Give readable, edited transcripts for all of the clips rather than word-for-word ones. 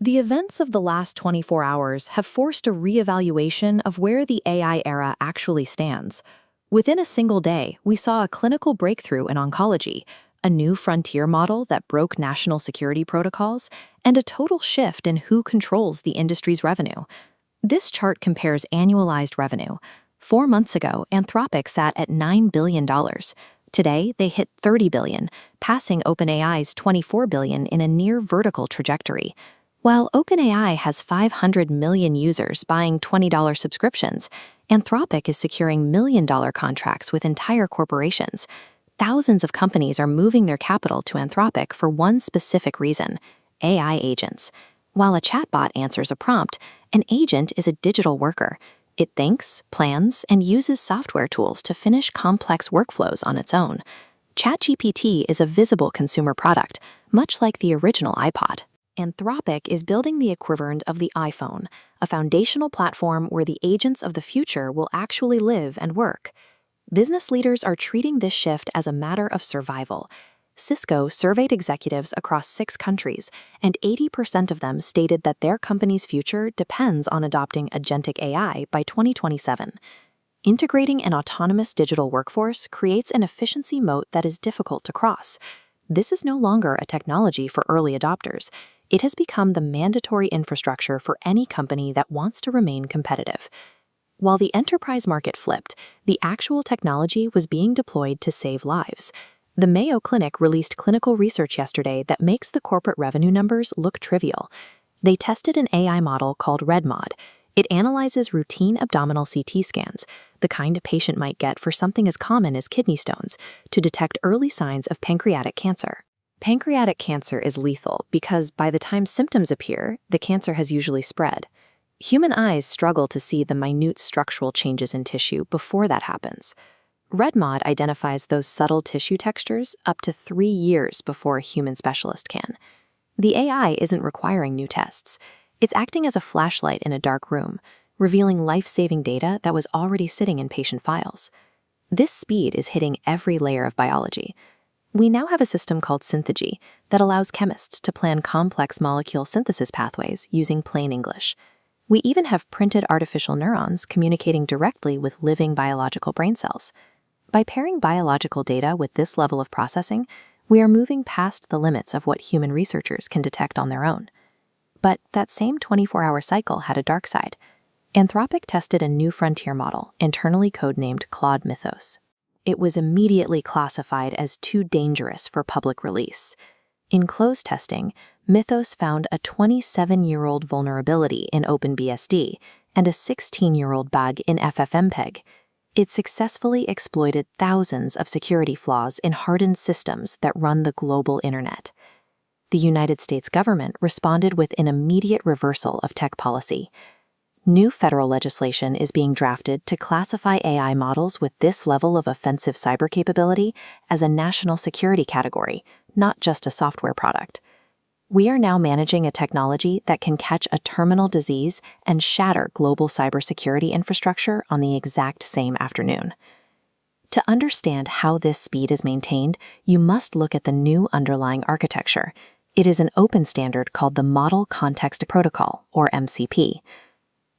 The events of the last 24 hours have forced a reevaluation of where the AI era actually stands. Within a single day, we saw a clinical breakthrough in oncology, a new frontier model that broke national security protocols, and a total shift in who controls the industry's revenue. This chart compares annualized revenue. 4 months ago, Anthropic sat at $9 billion. Today, they hit $30 billion, passing OpenAI's $24 billion in a near vertical trajectory. While OpenAI has 500 million users buying $20 subscriptions, Anthropic is securing million-dollar contracts with entire corporations. Thousands of companies are moving their capital to Anthropic for one specific reason: AI agents. While a chatbot answers a prompt, an agent is a digital worker. It thinks, plans, and uses software tools to finish complex workflows on its own. ChatGPT is a visible consumer product, much like the original iPod. Anthropic is building the equivalent of the iPhone, a foundational platform where the agents of the future will actually live and work. Business leaders are treating this shift as a matter of survival. Cisco surveyed executives across 6 countries, and 80% of them stated that their company's future depends on adopting agentic AI by 2027. Integrating an autonomous digital workforce creates an efficiency moat that is difficult to cross. This is no longer a technology for early adopters. It has become the mandatory infrastructure for any company that wants to remain competitive. While the enterprise market flipped, the actual technology was being deployed to save lives. The Mayo Clinic released clinical research yesterday that makes the corporate revenue numbers look trivial. They tested an AI model called REDMOD. It analyzes routine abdominal CT scans, the kind a patient might get for something as common as kidney stones, to detect early signs of pancreatic cancer. Pancreatic cancer is lethal because by the time symptoms appear, the cancer has usually spread. Human eyes struggle to see the minute structural changes in tissue before that happens. REDMOD identifies those subtle tissue textures up to 3 years before a human specialist can. The AI isn't requiring new tests. It's acting as a flashlight in a dark room, revealing life-saving data that was already sitting in patient files. This speed is hitting every layer of biology. We now have a system called Synthegy that allows chemists to plan complex molecule synthesis pathways using plain English. We even have printed artificial neurons communicating directly with living biological brain cells. By pairing biological data with this level of processing, we are moving past the limits of what human researchers can detect on their own. But that same 24-hour cycle had a dark side. Anthropic tested a new frontier model, internally codenamed Claude Mythos. It was immediately classified as too dangerous for public release. In closed testing, Mythos found a 27-year-old vulnerability in OpenBSD and a 16-year-old bug in FFmpeg. It successfully exploited thousands of security flaws in hardened systems that run the global internet. The United States government responded with an immediate reversal of tech policy. New federal legislation is being drafted to classify AI models with this level of offensive cyber capability as a national security category, not just a software product. We are now managing a technology that can catch a terminal disease and shatter global cybersecurity infrastructure on the exact same afternoon. To understand how this speed is maintained, you must look at the new underlying architecture. It is an open standard called the Model Context Protocol, or MCP.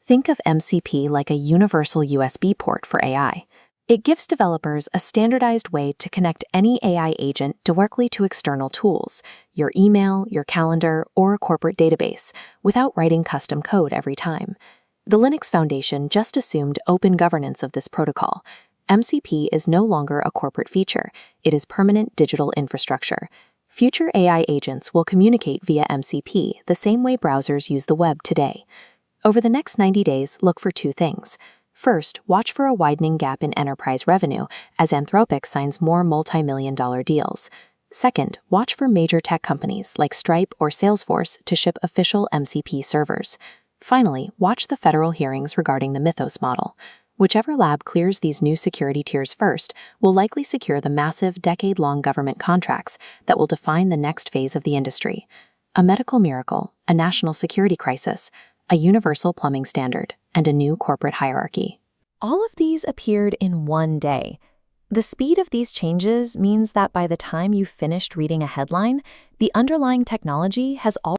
Think of MCP like a universal USB port for AI. It gives developers a standardized way to connect any AI agent directly to external tools, your email, your calendar, or a corporate database, without writing custom code every time. The Linux Foundation just assumed open governance of this protocol. MCP is no longer a corporate feature. It is permanent digital infrastructure. Future AI agents will communicate via MCP the same way browsers use the web today. Over the next 90 days, look for 2 things. First, watch for a widening gap in enterprise revenue as Anthropic signs more multi-million-dollar deals. Second, watch for major tech companies like Stripe or Salesforce to ship official MCP servers. Finally, watch the federal hearings regarding the Mythos model. Whichever lab clears these new security tiers first will likely secure the massive, decade-long government contracts that will define the next phase of the industry. A medical miracle, a national security crisis, a universal plumbing standard, and a new corporate hierarchy. All of these appeared in one day. The speed of these changes means that by the time you've finished reading a headline, the underlying technology has already